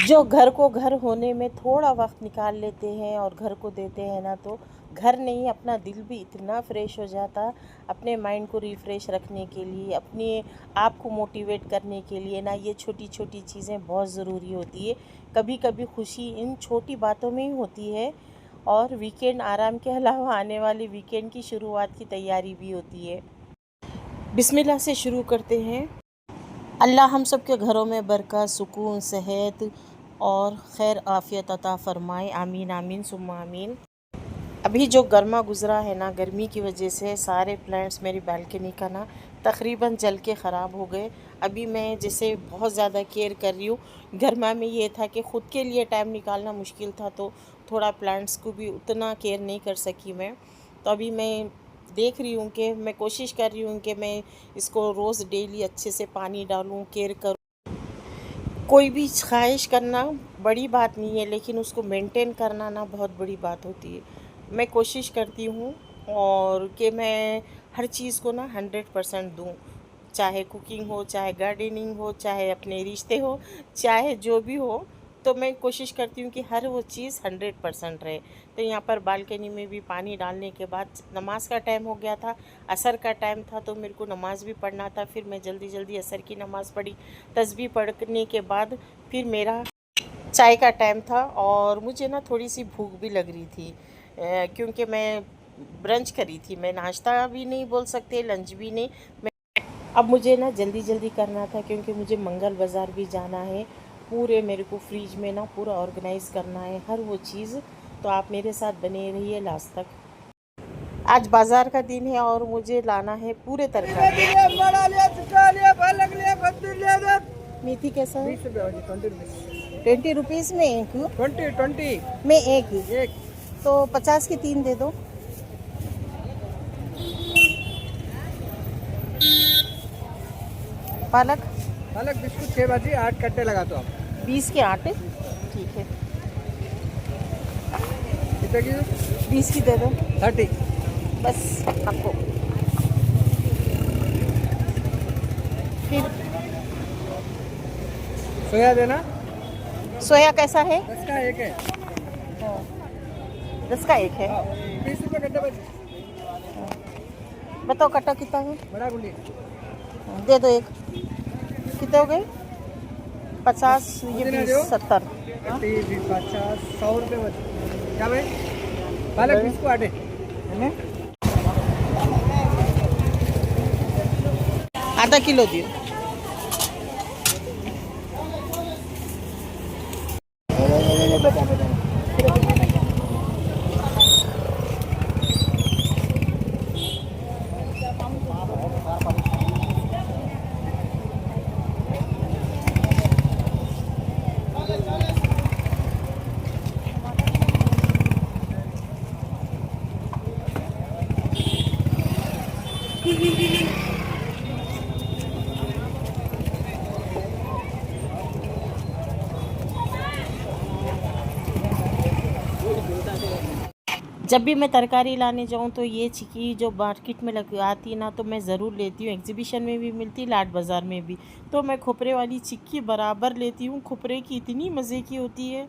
जो घर को घर होने में थोड़ा वक्त निकाल लेते हैं और घर को देते हैं ना, तो घर नहीं अपना दिल भी इतना फ्रेश हो जाता। अपने माइंड को रिफ़्रेश रखने के लिए, अपने आप को मोटिवेट करने के लिए ना, ये छोटी छोटी चीज़ें बहुत ज़रूरी होती है। कभी कभी खुशी इन छोटी बातों में ही होती है। और वीकेंड आराम के अलावा आने वाले वीकेंड की शुरुआत की तैयारी भी होती है। बिस्मिल्लाह से शुरू करते हैं। अल्लाह हम सब के घरों में बरकत, सुकून, सेहत और खैर आफ़ियत अता फ़रमाए। आमीन आमीन सुम्मा आमीन। अभी जो गर्मा गुज़रा है ना, गर्मी की वजह से सारे प्लांट्स मेरी बालकनी का ना तकरीबन जल के ख़राब हो गए। अभी मैं जैसे बहुत ज़्यादा केयर कर रही हूँ। गर्मा में ये था कि ख़ुद के लिए टाइम निकालना मुश्किल था, तो थोड़ा प्लांट्स को भी उतना केयर नहीं कर सकी मैं। तो अभी मैं देख रही हूँ कि मैं कोशिश कर रही हूँ कि मैं इसको रोज़ डेली अच्छे से पानी डालूँ, केयर करूँ। कोई भी ख्वाहिश करना बड़ी बात नहीं है, लेकिन उसको मेंटेन करना ना बहुत बड़ी बात होती है। मैं कोशिश करती हूँ और कि मैं हर चीज़ को ना 100% दूँ। चाहे कुकिंग हो, चाहे गार्डनिंग हो, चाहे अपने रिश्ते हो, चाहे जो भी हो, तो मैं कोशिश करती हूँ कि हर वो चीज़ 100% रहे। तो यहाँ पर बालकनी में भी पानी डालने के बाद नमाज का टाइम हो गया था, असर का टाइम था, तो मेरे को नमाज़ भी पढ़ना था। फिर मैं जल्दी जल्दी असर की नमाज़ पढ़ी। तस्बीह पढ़ने के बाद फिर मेरा चाय का टाइम था और मुझे ना थोड़ी सी भूख भी लग रही थी, क्योंकि मैं ब्रंच करी थी। मैं नाश्ता भी नहीं बोल सकते, लंच भी नहीं। मैं अब मुझे ना जल्दी जल्दी करना था, क्योंकि मुझे मंगल बाज़ार भी जाना है। पूरे मेरे को फ्रिज में ना पूरा ऑर्गेनाइज़ करना है हर वो चीज़। तो आप मेरे साथ बने रहिए लास्ट तक। आज बाज़ार का दिन है और मुझे लाना है पूरे तरकारी। मेथी कैसा है? 20 रुपीज़ में एक? 20 में एक? एक। तो 50 की 3 दे दो। पालक? पालक बिस्कुट 6 बाजी 8 कट्टे लगा दो आप। 20 के 8? ठीक है, कितने की? 20 की दे दो 30। बस आपको। फिर सोया देना। सोया कैसा है? 10 का एक है। 10 का एक है। 20 रुपये कट्टे बाजी। बताओ कट्टा कितना है? बड़ा गुंडी दे दो एक। कितने हो गए? 50, ये पुदीना 20, दो। 70। 30, 50, 100 रुपये बचे। क्या भाई? पालक बिस्कुट 8 है। आधा किलो दियो। जब भी मैं तरकारी लाने जाऊँ तो ये चिक्की जो मार्केट में लग आती ना, तो मैं ज़रूर लेती हूँ। एग्जीबिशन में भी मिलती, लाड बाज़ार में भी। तो मैं खोपरे वाली चिक्की बराबर लेती हूँ। खोपरे की इतनी मज़े की होती है।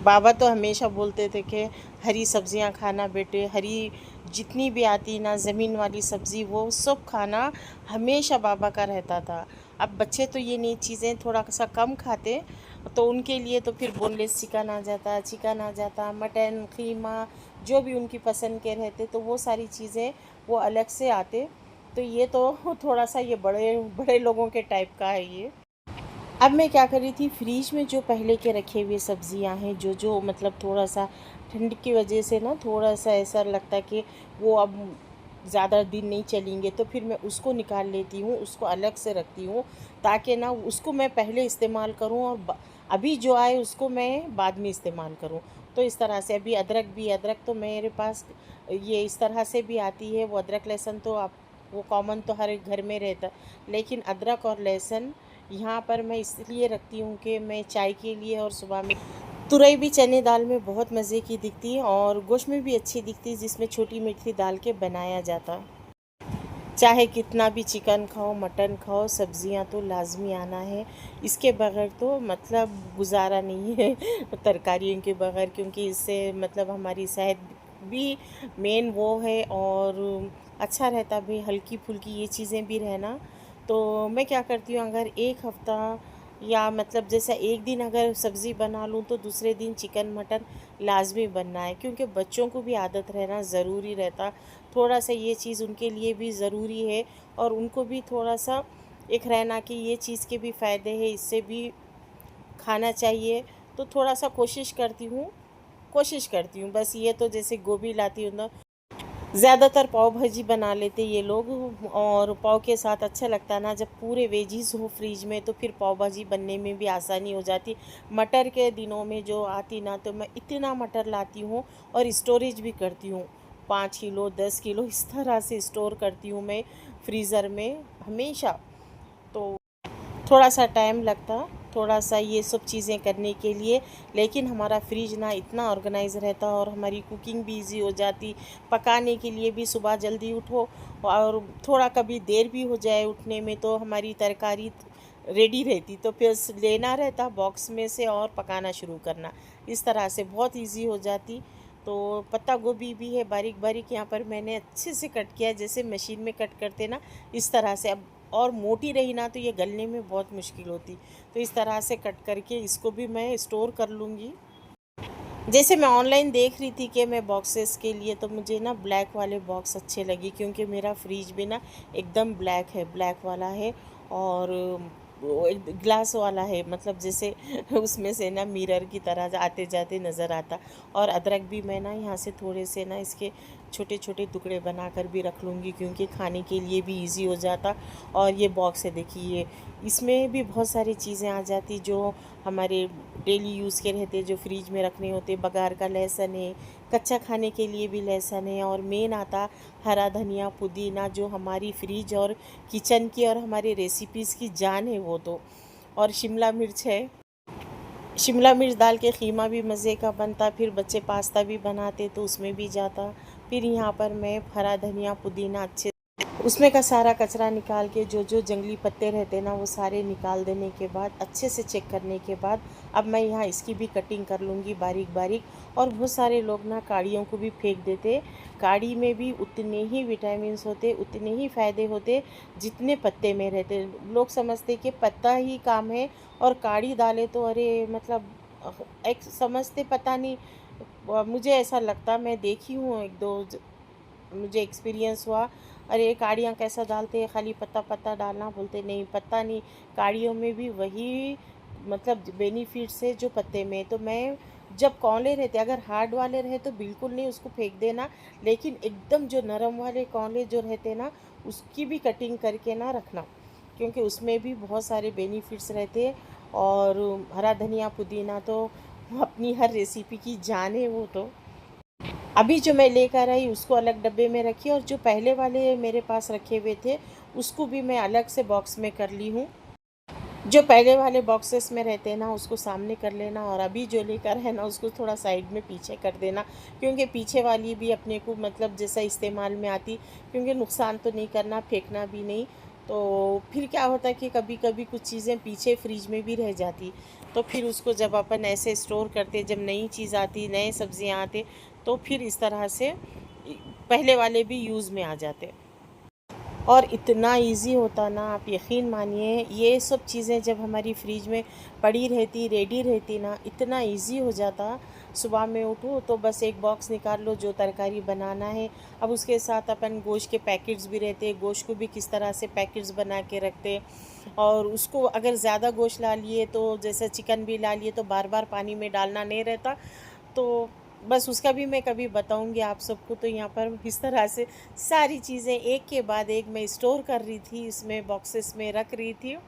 बाबा तो हमेशा बोलते थे कि हरी सब्जियां खाना बेटे, हरी जितनी भी आती ना ज़मीन वाली सब्ज़ी, वो सब खाना हमेशा बाबा का रहता था। अब बच्चे तो ये नई चीज़ें थोड़ा सा कम खाते, तो उनके लिए तो फिर बोनलेस चिकन आ जाता, मटन, कीमा, जो भी उनकी पसंद के रहते, तो वो सारी चीज़ें वो अलग से आते। तो ये तो थोड़ा सा ये बड़े बड़े लोगों के टाइप का है ये। अब मैं क्या कर रही थी, फ्रिज में जो पहले के रखे हुए सब्जियां हैं, जो जो मतलब थोड़ा सा ठंड की वजह से ना थोड़ा सा ऐसा लगता है कि वो अब ज़्यादा दिन नहीं चलेंगे, तो फिर मैं उसको निकाल लेती हूँ, उसको अलग से रखती हूँ, ताकि ना उसको मैं पहले इस्तेमाल करूँ और अभी जो आए उसको मैं बाद में इस्तेमाल करूँ। तो इस तरह से अभी अदरक भी, अदरक तो मेरे पास ये इस तरह से भी आती है। वो अदरक लहसुन तो आप वो कॉमन तो हर एक घर में रहता, लेकिन अदरक और लहसुन यहाँ पर मैं इसलिए रखती हूँ कि मैं चाय के लिए और सुबह में तुरई भी चने दाल में बहुत मज़े की दिखती है और गोश्त में भी अच्छी दिखती है, जिसमें छोटी मिर्ची डाल के बनाया जाता। चाहे कितना भी चिकन खाओ, मटन खाओ, सब्जियां तो लाजमी आना है। इसके बगैर तो मतलब गुजारा नहीं है तरकारियों के बगैर, क्योंकि इससे मतलब हमारी सेहत भी मेन वो है और अच्छा रहता भी, हल्की फुल्की ये चीज़ें भी रहना। तो मैं क्या करती हूँ, अगर एक हफ़्ता या मतलब जैसा एक दिन अगर सब्ज़ी बना लूँ तो दूसरे दिन चिकन मटन लाजमी बनना है, क्योंकि बच्चों को भी आदत रहना ज़रूरी रहता। थोड़ा सा ये चीज़ उनके लिए भी ज़रूरी है और उनको भी थोड़ा सा एक रहना कि ये चीज़ के भी फ़ायदे हैं, इससे भी खाना चाहिए। तो थोड़ा सा कोशिश करती हूँ बस। ये तो जैसे गोभी लाती हूँ ना, ज़्यादातर पाव भाजी बना लेते ये लोग, और पाव के साथ अच्छा लगता है ना जब पूरे वेजीज़ हो फ्रिज में, तो फिर पाव भाजी बनने में भी आसानी हो जाती। मटर के दिनों में जो आती ना, तो मैं इतना मटर लाती हूँ और स्टोरेज भी करती हूँ, 5 किलो 10 किलो इस तरह से स्टोर करती हूँ मैं फ्रीज़र में हमेशा। तो थोड़ा सा टाइम लगता, थोड़ा सा ये सब चीज़ें करने के लिए, लेकिन हमारा फ्रिज ना इतना ऑर्गेनाइज रहता और हमारी कुकिंग भी इजी हो जाती। पकाने के लिए भी सुबह जल्दी उठो और थोड़ा कभी देर भी हो जाए उठने में तो हमारी तरकारी रेडी रहती, तो फिर लेना रहता बॉक्स में से और पकाना शुरू करना। इस तरह से बहुत इजी हो जाती। तो पत्ता गोभी भी है बारीक बारीक, यहाँ पर मैंने अच्छे से कट किया जैसे मशीन में कट करते ना, इस तरह से। अब और मोटी रही ना तो ये गलने में बहुत मुश्किल होती, तो इस तरह से कट करके इसको भी मैं स्टोर कर लूँगी। जैसे मैं ऑनलाइन देख रही थी कि मैं बॉक्सेस के लिए, तो मुझे ना ब्लैक वाले बॉक्स अच्छे लगे, क्योंकि मेरा फ्रिज भी ना एकदम ब्लैक वाला है और वो एक ग्लास वाला है, मतलब जैसे उसमें से ना मिरर की तरह आते जाते नज़र आता। और अदरक भी मैं ना यहाँ से थोड़े से ना इसके छोटे छोटे टुकड़े बनाकर भी रख लूँगी, क्योंकि खाने के लिए भी इजी हो जाता। और ये बॉक्स है देखिए, इसमें भी बहुत सारी चीज़ें आ जाती जो हमारे डेली यूज़ के रहते, जो फ्रिज में रखने होते। बघार का लहसुन है, कच्चा खाने के लिए भी लहसुन है, और मेन आता हरा धनिया पुदीना, जो हमारी फ्रिज और किचन की और हमारे रेसिपीज़ की जान है वो तो। और शिमला मिर्च है, शिमला मिर्च डाल के ख़ीमा भी मज़े का बनता। फिर बच्चे पास्ता भी बनाते तो उसमें भी जाता। फिर यहाँ पर मैं हरा धनिया पुदीना अच्छे उसमें का सारा कचरा निकाल के, जो जो जंगली पत्ते रहते ना वो सारे निकाल देने के बाद, अच्छे से चेक करने के बाद, अब मैं यहाँ इसकी भी कटिंग कर लूँगी बारीक बारीक। और बहुत सारे लोग ना काड़ियों को भी फेंक देते। काड़ी में भी उतने ही विटामिन्स होते, उतने ही फ़ायदे होते जितने पत्ते में रहते। लोग समझते कि पत्ता ही काम है और काड़ी डाले तो अरे मतलब एक समझते, पता नहीं। मुझे ऐसा लगता, मैं देखी हूँ एक दो मुझे एक्सपीरियंस हुआ, अरे काड़ियाँ कैसा डालते हैं, खाली पत्ता पत्ता डालना, बोलते नहीं पत्ता नहीं, काड़ियों में भी वही मतलब बेनिफिट्स है जो पत्ते में। तो मैं जब कौले रहते, अगर हार्ड वाले रहे तो बिल्कुल नहीं उसको फेंक देना, लेकिन एकदम जो नरम वाले कौले जो रहते ना, उसकी भी कटिंग करके ना रखना, क्योंकि उसमें भी बहुत सारे बेनिफिट्स रहते हैं। और हरा धनिया पुदीना तो अपनी हर रेसिपी की जान है वो तो। अभी जो मैं लेकर आई उसको अलग डब्बे में रखी, और जो पहले वाले मेरे पास रखे हुए थे उसको भी मैं अलग से बॉक्स में कर ली हूँ। जो पहले वाले बॉक्सेस में रहते हैं ना उसको सामने कर लेना, और अभी जो लेकर है ना उसको थोड़ा साइड में पीछे कर देना, क्योंकि पीछे वाली भी अपने को मतलब जैसा इस्तेमाल में आती, क्योंकि नुकसान तो नहीं करना, फेंकना भी नहीं। तो फिर क्या होता है कि कभी कभी कुछ चीज़ें पीछे फ्रिज में भी रह जाती, तो फिर उसको जब अपन ऐसे स्टोर करते, जब नई चीज़ आती, नए सब्जियां आते, तो फिर इस तरह से पहले वाले भी यूज़ में आ जाते। और इतना इजी होता ना, आप यकीन मानिए, ये सब चीज़ें जब हमारी फ्रिज में पड़ी रहती, रेडी रहती ना, इतना इजी हो जाता। सुबह में उठो तो बस एक बॉक्स निकाल लो जो तरकारी बनाना है। अब उसके साथ अपन गोश्त के पैकेट्स भी रहते, गोश्त को भी किस तरह से पैकेट्स बना के रखते। और उसको अगर ज़्यादा गोश्त ला लिए, तो जैसे चिकन भी ला लिए, तो बार बार पानी में डालना नहीं रहता। तो बस उसका भी मैं कभी बताऊंगी आप सबको। तो यहाँ पर इस तरह से सारी चीज़ें एक के बाद एक मैं स्टोर कर रही थी, इसमें बॉक्सेस में रख रही थी।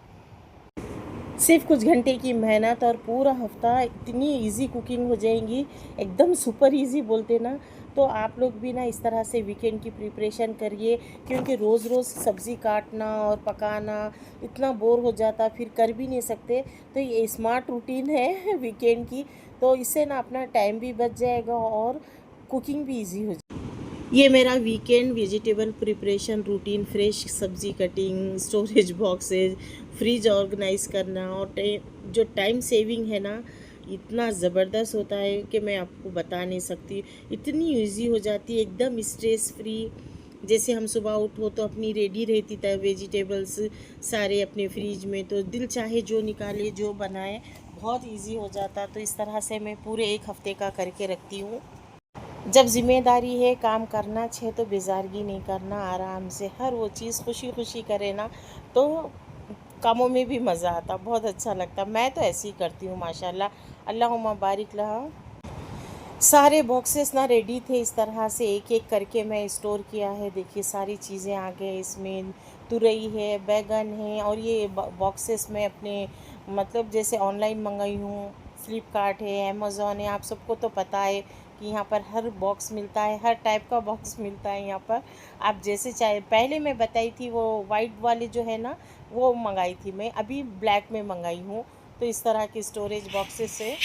सिर्फ कुछ घंटे की मेहनत और पूरा हफ्ता इतनी इजी कुकिंग हो जाएंगी, एकदम सुपर इजी बोलते ना। तो आप लोग भी ना इस तरह से वीकेंड की प्रिपरेशन करिए, क्योंकि रोज़ रोज़ सब्ज़ी काटना और पकाना इतना बोर हो जाता, फिर कर भी नहीं सकते। तो ये स्मार्ट रूटीन है वीकेंड की, तो इससे ना अपना टाइम भी बच जाएगा और कुकिंग भी इजी हो जाएगी। ये मेरा weekend vegetable preparation routine, fresh सब्ज़ी cutting, storage boxes, fridge organise करना और जो टाइम सेविंग है ना, इतना ज़बरदस्त होता है कि मैं आपको बता नहीं सकती। इतनी इजी हो जाती है, एकदम स्ट्रेस फ्री। जैसे हम सुबह उठो तो अपनी रेडी रहती था वेजिटेबल्स सारे अपने फ्रिज में, तो दिल चाहे जो निकाले जो बनाए, बहुत इजी हो जाता। तो इस तरह से मैं पूरे एक हफ्ते का करके रखती हूँ। जब जिम्मेदारी है काम करना छे तो बेजारगी नहीं करना, आराम से हर वो चीज़ खुशी खुशी करे ना, तो कामों में भी मज़ा आता, बहुत अच्छा लगता। मैं तो ऐसे ही करती हूँ माशाल्लाह, अल्लाहुम्मा बारिक लहा। सारे बॉक्सेस ना रेडी थे, इस तरह से एक एक करके मैं स्टोर किया है। देखिए सारी चीज़ें आ गए इसमें, तुरई है, बैगन है, और ये बॉक्सेस में अपने मतलब जैसे ऑनलाइन मंगाई हूँ, फ्लिपकार्ट है, अमेज़ॉन है। आप सबको तो पता है कि यहाँ पर हर बॉक्स मिलता है, हर टाइप का बॉक्स मिलता है यहाँ पर। आप जैसे चाहे, पहले मैं बताई थी वो वाइट वाले जो है ना, वो मंगाई थी मैं, अभी ब्लैक में मंगाई हूँ। तो इस तरह के स्टोरेज बॉक्सेस से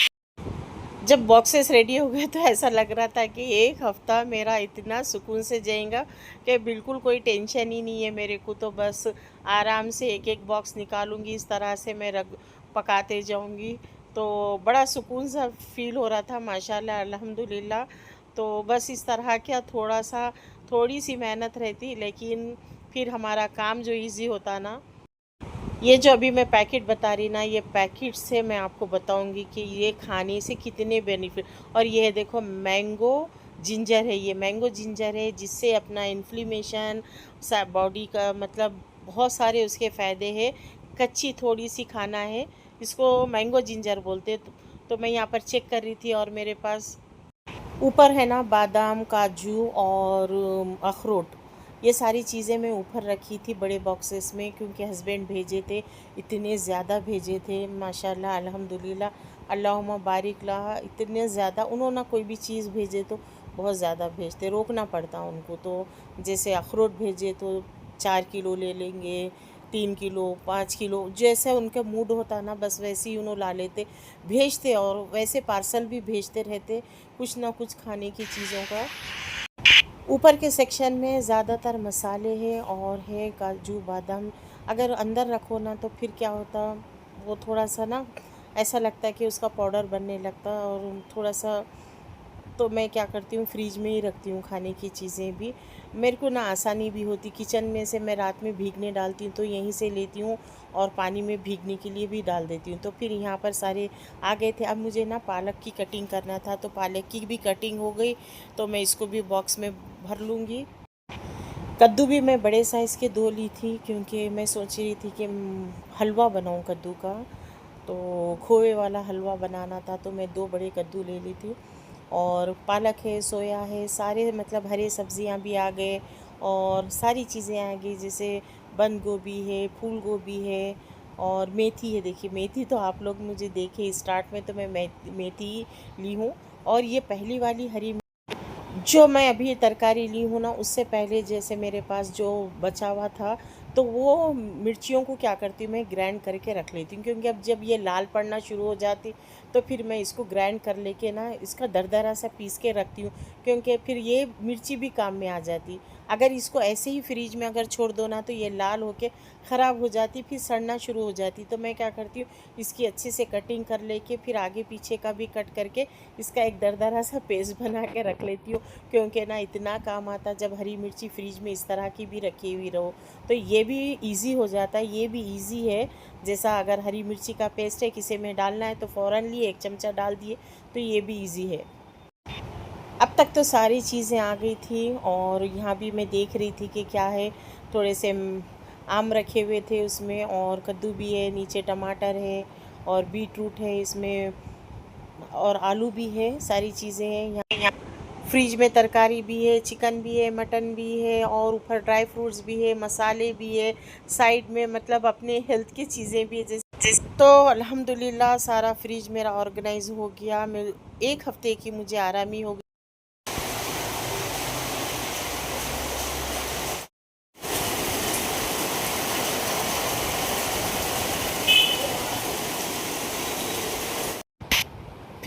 जब बॉक्सेस रेडी हो गए तो ऐसा लग रहा था कि एक हफ़्ता मेरा इतना सुकून से जाएगा कि बिल्कुल कोई टेंशन ही नहीं है मेरे को। तो बस आराम से एक एक बॉक्स निकालूंगी, इस तरह से मैं रख पकाते जाऊंगी। तो बड़ा सुकून सा फील हो रहा था माशाल्लाह अल्हम्दुलिल्लाह। तो बस इस तरह क्या थोड़ी सी मेहनत रहती, लेकिन फिर हमारा काम जो इजी होता ना। ये जो अभी मैं पैकेट बता रही ना, ये पैकेट से मैं आपको बताऊंगी कि ये खाने से कितने बेनिफिट। और ये है देखो मैंगो जिंजर है, ये मैंगो जिंजर है, जिससे अपना इन्फ्लेमेशन बॉडी का मतलब बहुत सारे उसके फ़ायदे हैं। कच्ची थोड़ी सी खाना है, इसको मैंगो जिंजर बोलते हैं। तो मैं यहाँ पर चेक कर रही थी और मेरे पास ऊपर है ना बादाम, काजू और अखरोट, ये सारी चीज़ें मैं ऊपर रखी थी बड़े बॉक्सेस में, क्योंकि हस्बैंड भेजे थे, इतने ज़्यादा भेजे थे माशाल्लाह अल्हम्दुलिल्लाह, अल्लाहुम्मा बारिक लहा। इतने ज़्यादा उन्होंने कोई भी चीज़ भेजे तो बहुत ज़्यादा भेजते, रोकना पड़ता उनको। तो जैसे अखरोट भेजे तो 4 किलो ले लेंगे, 3 किलो, 5 किलो, जैसे उनका मूड होता ना, बस वैसे ही उन्होंने ला लेते, भेजते। और वैसे पार्सल भी भेजते रहते कुछ ना कुछ खाने की चीज़ों का। ऊपर के सेक्शन में ज़्यादातर मसाले हैं और है काजू बादाम। अगर अंदर रखो ना तो फिर क्या होता, वो थोड़ा सा ना ऐसा लगता है कि उसका पाउडर बनने लगता, और थोड़ा सा तो मैं क्या करती हूँ फ्रिज में ही रखती हूँ खाने की चीज़ें भी। मेरे को ना आसानी भी होती, किचन में से मैं रात में भीगने डालती हूँ तो यहीं से लेती हूँ और पानी में भीगने के लिए भी डाल देती हूँ। तो फिर यहाँ पर सारे आ गए थे। अब मुझे ना पालक की कटिंग करना था, तो पालक की भी कटिंग हो गई, तो मैं इसको भी बॉक्स में भर लूँगी। कद्दू भी मैं बड़े साइज़ के 2 ली थी, क्योंकि मैं सोच रही थी कि हलवा बनाऊँ कद्दू का, तो खोए वाला हलवा बनाना था, तो मैं 2 बड़े कद्दू ले ली थी। और पालक है, सोया है, सारे मतलब हरे सब्जियां भी आ गए, और सारी चीज़ें आ गई, जैसे बंद गोभी है, फूल गोभी है, और मेथी है। देखिए मेथी तो आप लोग मुझे देखे स्टार्ट में तो मैं मेथी ली हूँ। और ये पहली वाली हरी जो मैं अभी तरकारी ली हूँ ना, उससे पहले जैसे मेरे पास जो बचा हुआ था, तो वो मिर्चियों को क्या करती हूँ मैं ग्राइंड करके रख लेती हूँ, क्योंकि अब जब ये लाल पड़ना शुरू हो जाती तो फिर मैं इसको ग्राइंड कर लेके ना इसका दरदरा सा पीस के रखती हूँ, क्योंकि फिर ये मिर्ची भी काम में आ जाती। अगर इसको ऐसे ही फ्रिज में अगर छोड़ दो ना तो ये लाल होके ख़राब हो जाती, फिर सड़ना शुरू हो जाती। तो मैं क्या करती हूँ, इसकी अच्छे से कटिंग कर लेके फिर आगे पीछे का भी कट करके इसका एक दरदरा सा पेस्ट बना के रख लेती हूँ, क्योंकि ना इतना काम आता जब हरी मिर्ची फ्रिज में इस तरह की भी रखी हुई रहो। तो ये भी इजी हो जाता है, ये भी इजी है। जैसा अगर हरी मिर्ची का पेस्ट है किसी में डालना है तो फ़ौरन लिए 1 चमचा डाल दिए, तो ये भी इजी है। अब तक तो सारी चीज़ें आ गई थी, और यहाँ भी मैं देख रही थी कि क्या है, थोड़े से आम रखे हुए थे उसमें, और कद्दू भी है, नीचे टमाटर है, और बीट रूट है इसमें, और आलू भी है, सारी चीज़ें हैं यहाँ। फ्रिज में तरकारी भी है, चिकन भी है, मटन भी है, और ऊपर ड्राई फ्रूट्स भी है, मसाले भी है, साइड में मतलब अपने हेल्थ की चीज़ें भी है जैसे। तो अल्हम्दुलिल्लाह सारा फ्रिज मेरा ऑर्गेनाइज हो गया। मैं एक हफ्ते की मुझे आरामी हो गई।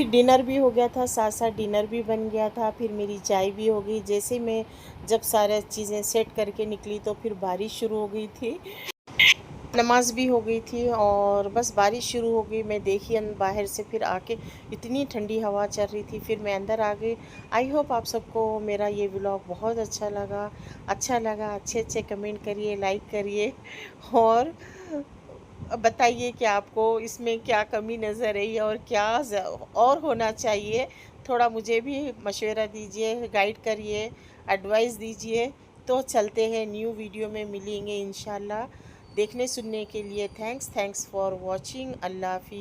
फिर डिनर भी हो गया था, साथ साथ डिनर भी बन गया था, फिर मेरी चाय भी हो गई। जैसे मैं जब सारे चीज़ें सेट करके निकली तो फिर बारिश शुरू हो गई थी, नमाज भी हो गई थी और बस बारिश शुरू हो गई। मैं देखी बाहर से, फिर आके इतनी ठंडी हवा चल रही थी, फिर मैं अंदर आ गई। आई होप आप सबको मेरा ये व्लॉग बहुत अच्छा लगा। अच्छे अच्छे कमेंट करिए, लाइक करिए और बताइए कि आपको इसमें क्या कमी नज़र आई और क्या और होना चाहिए। थोड़ा मुझे भी मशवरा दीजिए, गाइड करिए, एडवाइस दीजिए। तो चलते हैं, न्यू वीडियो में मिलेंगे इंशाल्लाह। देखने सुनने के लिए थैंक्स फॉर वॉचिंग। अल्लाह हाफिज़।